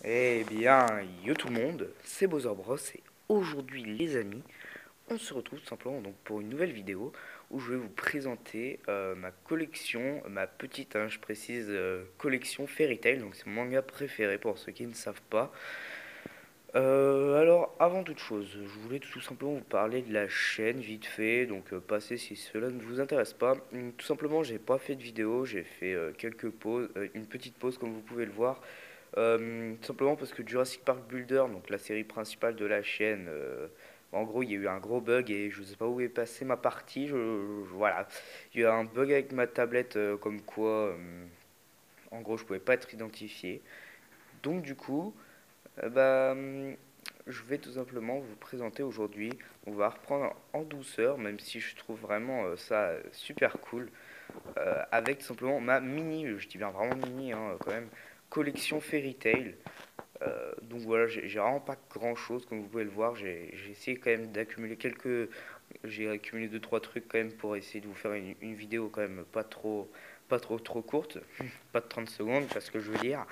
Eh bien, yo tout le monde, c'est Bowser Bros et aujourd'hui les amis, on se retrouve tout simplement donc pour une nouvelle vidéo où je vais vous présenter ma collection, ma petite, je précise, collection Fairy Tail, donc c'est mon manga préféré pour ceux qui ne savent pas. Alors, avant toute chose, je voulais tout simplement vous parler de la chaîne vite fait, donc passez si cela ne vous intéresse pas. Tout simplement, j'ai pas fait de vidéo, j'ai fait quelques pauses, une petite pause comme vous pouvez le voir. Tout simplement parce que Jurassic Park Builder, donc la série principale de la chaîne, en gros, il y a eu un gros bug et je sais pas où est passée ma partie. Voilà, il y a eu un bug avec ma tablette, comme quoi, en gros, je pouvais pas être identifié. Donc, du coup, je vais tout simplement vous présenter aujourd'hui. On va reprendre en douceur, même si je trouve vraiment ça super cool, avec tout simplement ma mini, je dis bien vraiment mini, quand même, collection Fairy Tail. Donc voilà, j'ai vraiment pas grand chose comme vous pouvez le voir. J'ai essayé quand même d'accumuler quelques. J'ai accumulé deux trois trucs quand même pour essayer de vous faire une vidéo quand même pas trop courte, pas de 30 secondes, parce que je veux dire.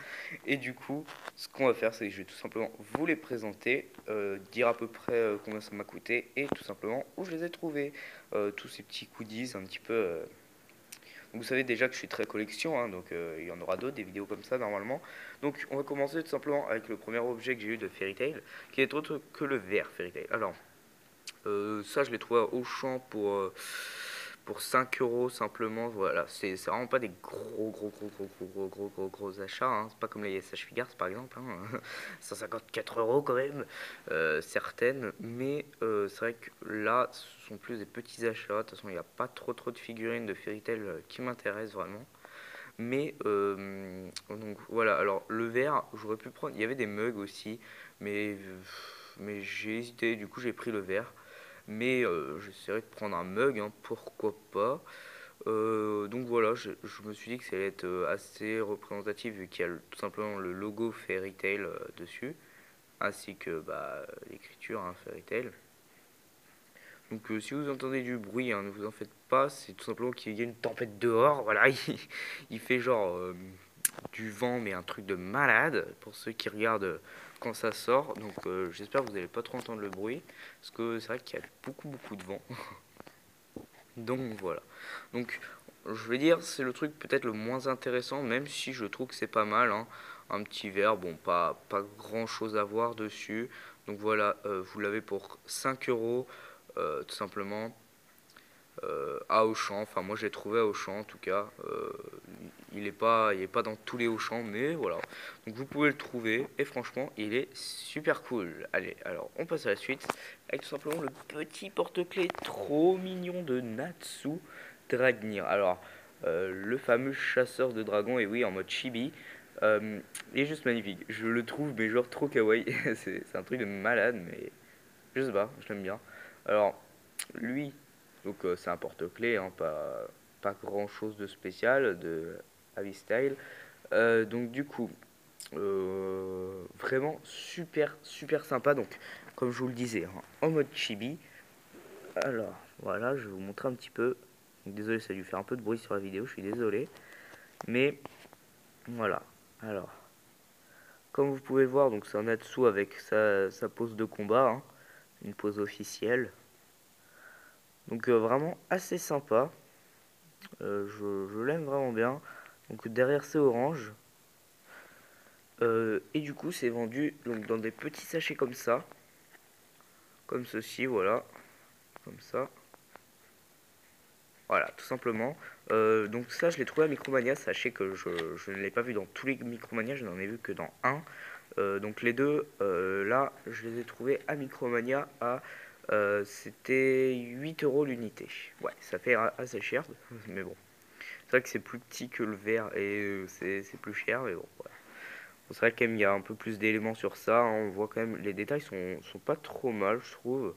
Et du coup, ce qu'on va faire, c'est que je vais tout simplement vous les présenter, dire à peu près combien ça m'a coûté et tout simplement où je les ai trouvés. Tous ces petits goodies un petit peu. Vous savez déjà que je suis très collection, donc il y en aura d'autres, des vidéos comme ça normalement. Donc on va commencer tout simplement avec le premier objet que j'ai eu de Fairy Tail, qui est autre que le verre Fairy Tail. Alors, ça je l'ai trouvé au champ pour 5 euros simplement. Voilà, c'est vraiment pas des gros achats, c'est pas comme les SH Figures par exemple, 154 euros quand même, certaines, mais c'est vrai que là ce sont plus des petits achats. De toute façon, il n'y a pas trop de figurines de Fairy Tail qui m'intéressent vraiment. Mais donc voilà, alors le verre, j'aurais pu prendre. Il y avait des mugs aussi, mais j'ai hésité, du coup j'ai pris le verre. Mais j'essaierai de prendre un mug, pourquoi pas. Donc voilà, je me suis dit que ça allait être assez représentatif vu qu'il y a tout simplement le logo Fairy Tail dessus, ainsi que l'écriture Fairy Tail. Donc si vous entendez du bruit, ne vous en faites pas, c'est tout simplement qu'il y a une tempête dehors, voilà, il fait genre du vent, mais un truc de malade pour ceux qui regardent quand ça sort. Donc j'espère que vous n'allez pas trop entendre le bruit, parce que c'est vrai qu'il y a beaucoup de vent. Donc voilà. Donc je vais dire, c'est le truc peut-être le moins intéressant, même si je trouve que c'est pas mal, un petit verre, bon, pas grand chose à voir dessus. Donc voilà, vous l'avez pour 5 euros, tout simplement, à Auchan. Enfin, moi, je l'ai trouvé à Auchan, en tout cas. Il est pas dans tous les Auchan, mais voilà. Donc, vous pouvez le trouver, et franchement, il est super cool. Allez, alors, on passe à la suite, avec tout simplement le petit porte-clés trop mignon de Natsu Dragnir. Alors, le fameux chasseur de dragons, et oui, en mode chibi. Il est juste magnifique. Je le trouve, mais genre trop kawaii. C'est un truc de malade, mais je sais pas, je l'aime bien. Alors, lui, donc c'est un porte-clés, pas grand chose de spécial, de Heavy Style. Donc du coup, vraiment super sympa. Donc, comme je vous le disais, en mode chibi. Alors, voilà, je vais vous montrer un petit peu. Donc, désolé, ça a dû faire un peu de bruit sur la vidéo, je suis désolé. Mais voilà, alors, comme vous pouvez le voir, donc c'est un Natsu avec sa pose de combat, une pose officielle. Donc vraiment assez sympa. Je l'aime vraiment bien. Donc derrière c'est orange. Et du coup c'est vendu donc, dans des petits sachets comme ça. Comme ceci, voilà. Comme ça. Voilà, tout simplement. Donc ça je l'ai trouvé à Micromania. Sachez que je ne l'ai pas vu dans tous les Micromania. Je n'en ai vu que dans un. Donc les deux, là, je les ai trouvés à Micromania à... c'était 8 euros l'unité. Ouais, ça fait assez cher, mais bon. C'est vrai que c'est plus petit que le verre et c'est plus cher, mais bon, voilà. C'est vrai qu'il y a un peu plus d'éléments sur ça. On voit quand même, les détails sont pas trop mal, je trouve.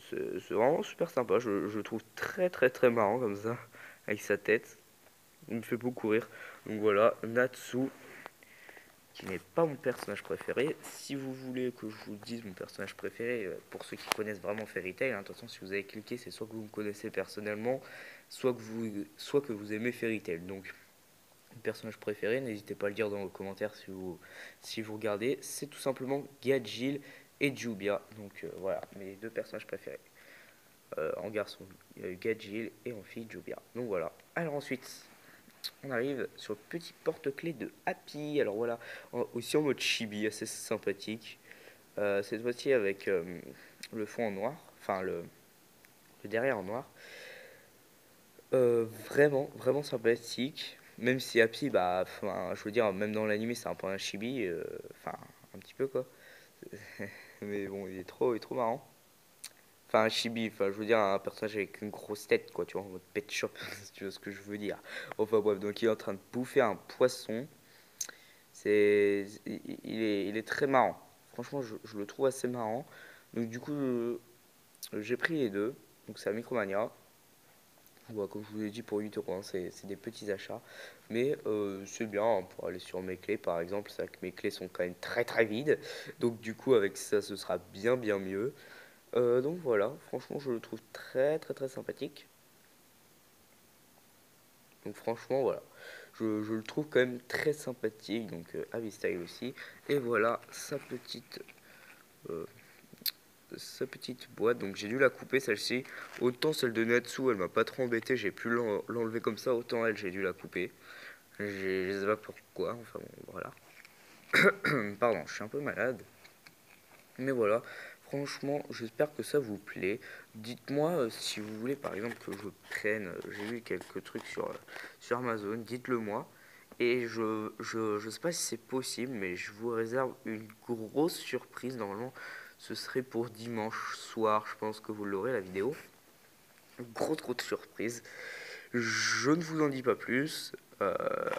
C'est vraiment super sympa. Je le trouve très marrant comme ça, avec sa tête. Il me fait beaucoup rire. Donc voilà, Natsu, qui n'est pas mon personnage préféré. Si vous voulez que je vous dise mon personnage préféré, pour ceux qui connaissent vraiment Fairy Tail, de toute façon, si vous avez cliqué, c'est soit que vous me connaissez personnellement, soit que vous aimez Fairy Tail. Donc personnage préféré, n'hésitez pas à le dire dans vos commentaires si vous regardez. C'est tout simplement Gadjil et Jubia. Donc voilà, mes deux personnages préférés. En garçon, il y a eu Gadjil et en fille Jubia. Donc voilà. Alors ensuite, on arrive sur le petit porte-clés de Happy. Alors voilà, aussi en mode chibi, assez sympathique. Cette fois-ci avec le fond en noir, enfin le derrière en noir. Vraiment sympathique. Même si Happy, bah, je veux dire, même dans l'anime, c'est un peu un chibi. Enfin, un petit peu quoi. Mais bon, il est trop marrant. Enfin, un chibi, enfin, je veux dire, un personnage avec une grosse tête, quoi, tu vois, en mode pet shop, si tu vois ce que je veux dire. Enfin, bref, donc il est en train de bouffer un poisson. Il est très marrant. Franchement, je le trouve assez marrant. Donc, du coup, j'ai pris les deux. Donc, c'est à Micromania. Bon, comme je vous l'ai dit, pour 8 euros, hein, c'est des petits achats. Mais c'est bien hein, pour aller sur mes clés, par exemple. C'est vrai que mes clés sont quand même très vides. Donc, du coup, avec ça, ce sera bien mieux. Donc voilà, franchement, je le trouve très sympathique. Donc franchement, voilà, je le trouve quand même très sympathique. Donc Harry Style aussi. Et voilà euh, sa petite boîte. Donc j'ai dû la couper celle-ci. Autant celle de Natsu, elle m'a pas trop embêté. J'ai pu l'enlever comme ça. Autant elle, j'ai dû la couper. Je sais pas pourquoi. Enfin bon, voilà. Pardon, je suis un peu malade. Mais voilà, franchement, j'espère que ça vous plaît. Dites-moi si vous voulez, par exemple, que je prenne. J'ai vu quelques trucs sur Amazon, dites-le moi. Et je sais pas si c'est possible, mais je vous réserve une grosse surprise. Normalement, ce serait pour dimanche soir. Je pense que vous l'aurez la vidéo. Une grosse surprise. Je ne vous en dis pas plus.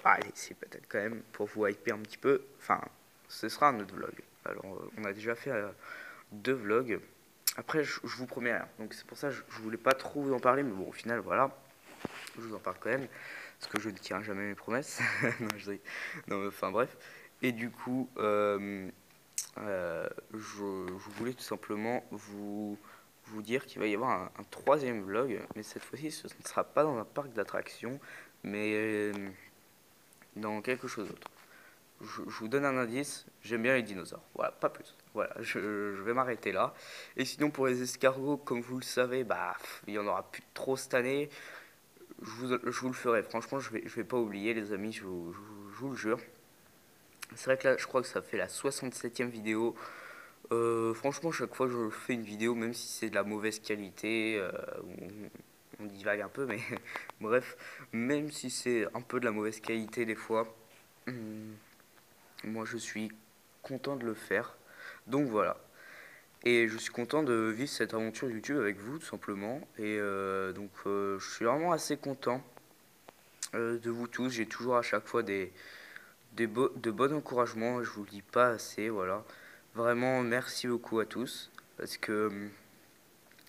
Allez, c'est peut-être quand même pour vous hyper un petit peu. Enfin, ce sera un autre vlog. Alors, on a déjà fait 2 vlogs. Après, je vous promets rien. Donc, c'est pour ça que je voulais pas trop vous en parler. Mais bon, au final, voilà. Je vous en parle quand même. Parce que je ne tiens jamais mes promesses. Non, non, mais enfin, bref. Et du coup, je voulais tout simplement vous dire qu'il va y avoir un troisième vlog, mais cette fois-ci ce ne sera pas dans un parc d'attractions, mais dans quelque chose d'autre. Je vous donne un indice, j'aime bien les dinosaures, voilà, pas plus. Voilà, je vais m'arrêter là. Et sinon pour les escargots, comme vous le savez, bah il y en aura plus trop cette année. Je vous le ferai, franchement je vais pas oublier les amis, je vous le jure. C'est vrai que là je crois que ça fait la 67e vidéo. Franchement, chaque fois que je fais une vidéo, même si c'est de la mauvaise qualité, on divague un peu, mais bref, même si c'est un peu de la mauvaise qualité des fois, hum, moi je suis content de le faire. Donc voilà. Et je suis content de vivre cette aventure YouTube avec vous, tout simplement. Et donc je suis vraiment assez content de vous tous. J'ai toujours à chaque fois de bons encouragements. Je vous le dis pas assez, voilà. Vraiment, merci beaucoup à tous. Parce que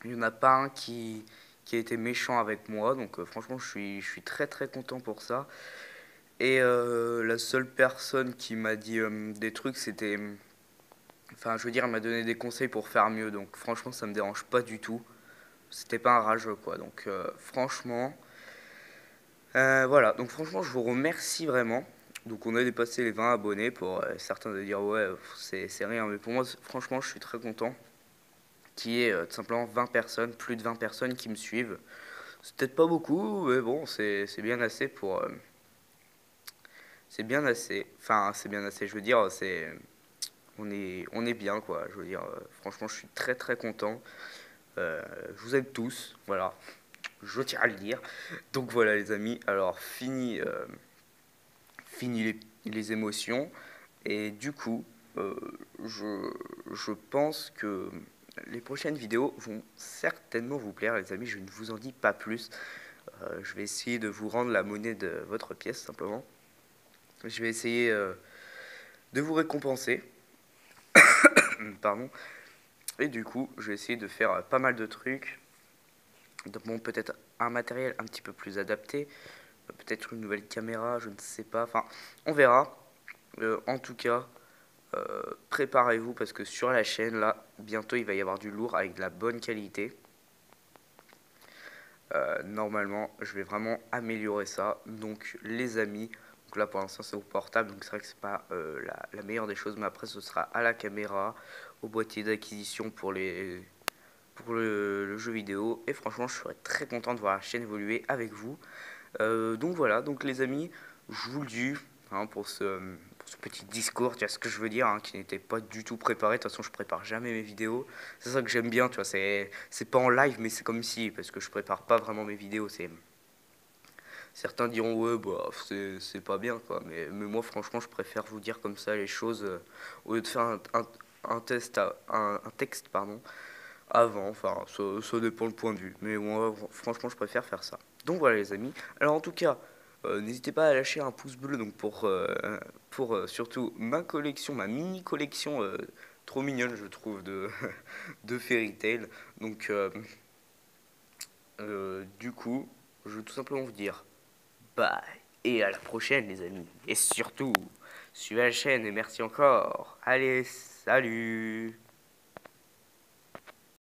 il n'y en a pas un qui a été méchant avec moi. Donc franchement, je suis très content pour ça. Et la seule personne qui m'a dit des trucs, c'était... Enfin, je veux dire, elle m'a donné des conseils pour faire mieux. Donc franchement, ça me dérange pas du tout. C'était pas un rageux, quoi. Donc franchement... voilà, donc franchement, je vous remercie vraiment. Donc on a dépassé les 20 abonnés pour certains de dire ouais, c'est rien. Mais pour moi, franchement, je suis très content qui est tout simplement 20 personnes, plus de 20 personnes qui me suivent. C'est peut-être pas beaucoup, mais bon, c'est bien assez pour... c'est bien assez. Enfin, c'est bien assez, je veux dire, on est bien, quoi. Je veux dire, franchement, je suis très content. Je vous aime tous, voilà. Je tiens à le dire. Donc voilà, les amis. Alors, fini les émotions. Et du coup, je pense que les prochaines vidéos vont certainement vous plaire, les amis. Je ne vous en dis pas plus. Je vais essayer de vous rendre la monnaie de votre pièce, simplement. Je vais essayer de vous récompenser. Pardon. Et du coup, je vais essayer de faire pas mal de trucs. Bon, peut-être un matériel un petit peu plus adapté. Peut-être une nouvelle caméra, je ne sais pas. Enfin, on verra. En tout cas, préparez-vous parce que sur la chaîne, là, bientôt, il va y avoir du lourd avec de la bonne qualité. Normalement, je vais vraiment améliorer ça. Donc, les amis, Donc là pour l'instant c'est au portable, donc c'est vrai que c'est pas la meilleure des choses, mais après ce sera à la caméra, au boîtier d'acquisition pour le jeu vidéo. Et franchement je serais très content de voir la chaîne évoluer avec vous. Donc voilà, donc les amis, je vous le dis, hein, pour ce petit discours, tu vois ce que je veux dire, hein, qui n'était pas du tout préparé. De toute façon, je prépare jamais mes vidéos. C'est ça que j'aime bien, tu vois, c'est pas en live, mais c'est comme si, parce que je prépare pas vraiment mes vidéos. Certains diront, ouais, bah, c'est pas bien, quoi. Mais moi, franchement, je préfère vous dire comme ça les choses, au lieu de faire un texte, pardon, avant. Enfin, ça dépend le point de vue. Mais moi, franchement, je préfère faire ça. Donc voilà, les amis. Alors, en tout cas, n'hésitez pas à lâcher un pouce bleu donc pour surtout ma collection, ma mini collection trop mignonne, je trouve, de Fairy Tail. Donc, du coup, je veux tout simplement vous dire bye et à la prochaine, les amis. Et surtout, suivez la chaîne et merci encore. Allez, salut!